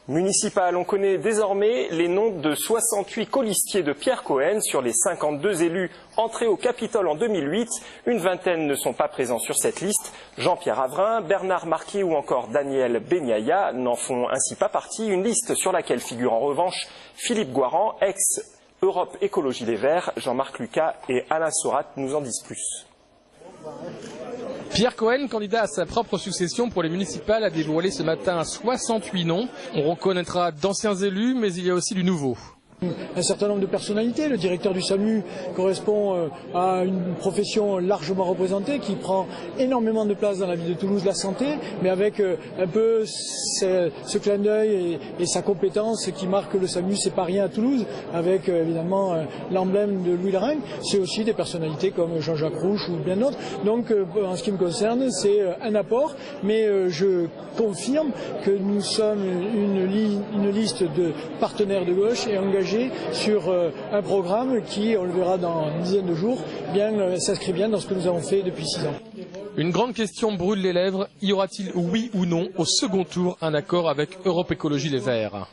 Municipal, on connaît désormais les noms de 68 colistiers de Pierre Cohen. Sur les 52 élus entrés au Capitole en 2008, une vingtaine ne sont pas présents sur cette liste. Jean-Pierre Avrin, Bernard Marquier ou encore Daniel Benyaya n'en font ainsi pas partie. Une liste sur laquelle figure en revanche Philippe Goiran, ex-Europe Écologie Les Verts. Jean-Marc Lucas et Alain Sorat nous en disent plus. Pierre Cohen, candidat à sa propre succession pour les municipales, a dévoilé ce matin 68 noms. On reconnaîtra d'anciens élus, mais il y a aussi du nouveau. Un certain nombre de personnalités. Le directeur du SAMU correspond à une profession largement représentée qui prend énormément de place dans la ville de Toulouse, la santé, mais avec un peu ce clin d'œil et sa compétence qui marque le SAMU, c'est pas rien à Toulouse, avec évidemment l'emblème de Louis Laragne. C'est aussi des personnalités comme Jean-Jacques Rouche ou bien d'autres. Donc en ce qui me concerne, c'est un apport, mais je confirme que nous sommes une liste de partenaires de gauche et engagés sur un programme qui, on le verra dans une dizaine de jours, s'inscrit bien dans ce que nous avons fait depuis 6 ans. Une grande question brûle les lèvres. Y aura-t-il, oui ou non, au second tour, un accord avec Europe Écologie Les Verts?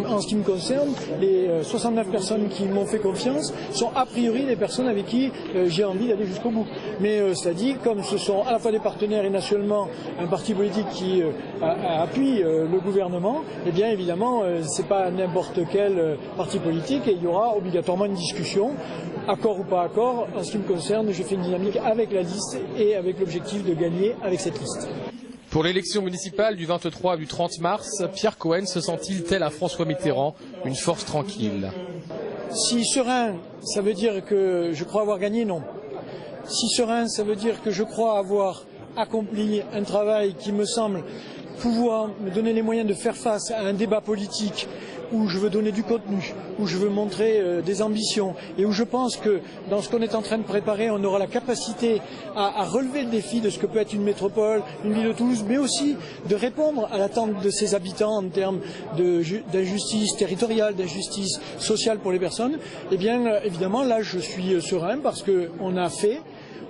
En ce qui me concerne, les 69 personnes qui m'ont fait confiance sont a priori des personnes avec qui j'ai envie d'aller jusqu'au bout. Mais cela dit, comme ce sont à la fois des partenaires et nationalement un parti politique qui appuie le gouvernement, eh bien évidemment, c'est pas n'importe quel parti politique et il y aura obligatoirement une discussion, accord ou pas accord. En ce qui me concerne, je fais une dynamique avec la liste et avec l'objectif de gagner avec cette liste. Pour l'élection municipale du 23 et du 30 mars, Pierre Cohen se sent-il tel un François Mitterrand, une force tranquille? Si serein, ça veut dire que je crois avoir gagné, non. Si serein, ça veut dire que je crois avoir accompli un travail qui me semble pouvoir me donner les moyens de faire face à un débat politique où je veux donner du contenu, où je veux montrer des ambitions et où je pense que dans ce qu'on est en train de préparer, on aura la capacité à relever le défi de ce que peut être une métropole, une ville de Toulouse, mais aussi de répondre à l'attente de ses habitants en termes d'injustice territoriale, d'injustice sociale pour les personnes. Eh bien, évidemment, là, je suis serein parce qu'on a fait.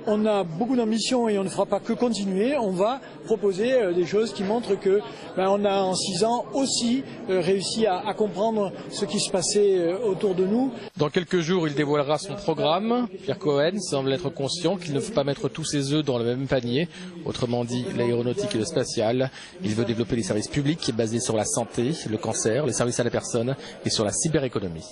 On a beaucoup d'ambition et on ne fera pas que continuer. On va proposer des choses qui montrent que on a en 6 ans aussi réussi à comprendre ce qui se passait autour de nous. Dans quelques jours, il dévoilera son programme. Pierre Cohen semble être conscient qu'il ne faut pas mettre tous ses œufs dans le même panier. Autrement dit, l'aéronautique et le spatial. Il veut développer des services publics basés sur la santé, le cancer, les services à la personne et sur la cyberéconomie.